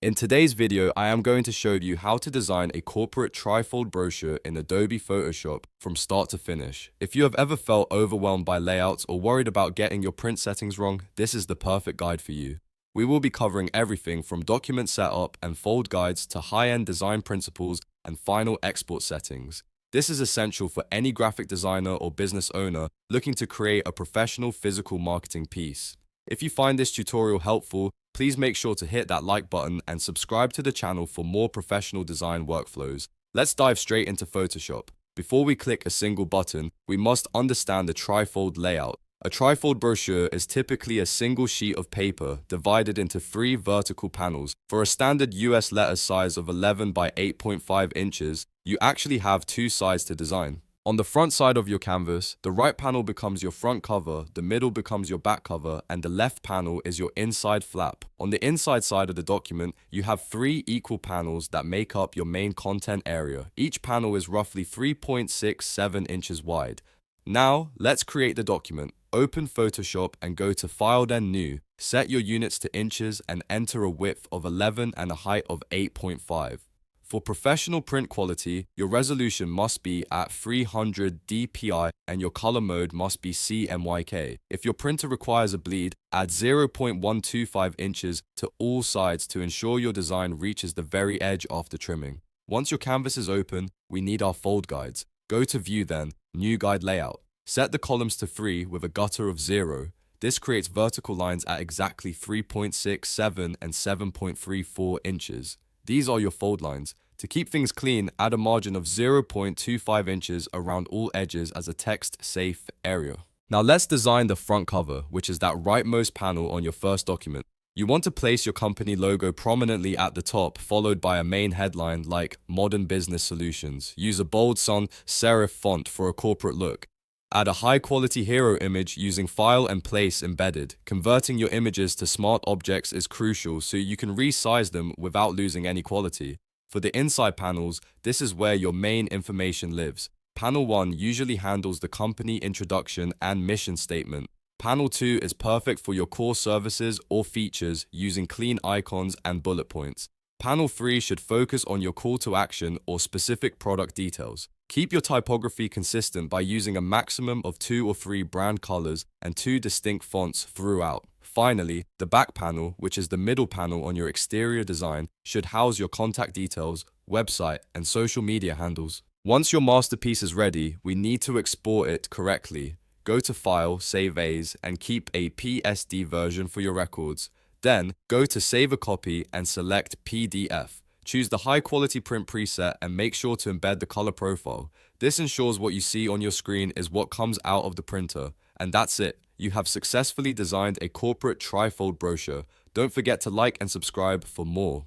In today's video, I am going to show you how to design a corporate trifold brochure in Adobe Photoshop from start to finish. If you have ever felt overwhelmed by layouts or worried about getting your print settings wrong, this is the perfect guide for you. We will be covering everything from document setup and fold guides to high-end design principles and final export settings. This is essential for any graphic designer or business owner looking to create a professional physical marketing piece. If you find this tutorial helpful, please make sure to hit that like button and subscribe to the channel for more professional design workflows. Let's dive straight into Photoshop. Before we click a single button, we must understand the trifold layout. A trifold brochure is typically a single sheet of paper divided into 3 vertical panels. For a standard US letter size of 11 by 8.5 inches, you actually have 2 sides to design. On the front side of your canvas, the right panel becomes your front cover, the middle becomes your back cover, and the left panel is your inside flap. On the inside side of the document, you have 3 equal panels that make up your main content area. Each panel is roughly 3.67 inches wide. Now, let's create the document. Open Photoshop and go to File then New. Set your units to inches and enter a width of 11 and a height of 8.5. For professional print quality, your resolution must be at 300 dpi and your color mode must be CMYK. If your printer requires a bleed, add 0.125 inches to all sides to ensure your design reaches the very edge after trimming. Once your canvas is open, we need our fold guides. Go to View then, New Guide Layout. Set the columns to 3 with a gutter of 0. This creates vertical lines at exactly 3.67 and 7.34 inches. These are your fold lines. To keep things clean, add a margin of 0.25 inches around all edges as a text-safe area. Now let's design the front cover, which is that rightmost panel on your first document. You want to place your company logo prominently at the top, followed by a main headline like Modern Business Solutions. Use a bold sans serif font for a corporate look. Add a high-quality hero image using File and Place embedded. Converting your images to smart objects is crucial so you can resize them without losing any quality. For the inside panels, this is where your main information lives. Panel 1 usually handles the company introduction and mission statement. Panel 2 is perfect for your core services or features using clean icons and bullet points. Panel 3 should focus on your call to action or specific product details. Keep your typography consistent by using a maximum of 2 or 3 brand colors and 2 distinct fonts throughout. Finally, the back panel, which is the middle panel on your exterior design, should house your contact details, website, and social media handles. Once your masterpiece is ready, we need to export it correctly. Go to File, Save As, and keep a PSD version for your records. Then, go to Save a Copy and select PDF. Choose the high-quality print preset and make sure to embed the color profile. This ensures what you see on your screen is what comes out of the printer. And that's it. You have successfully designed a corporate trifold brochure. Don't forget to like and subscribe for more.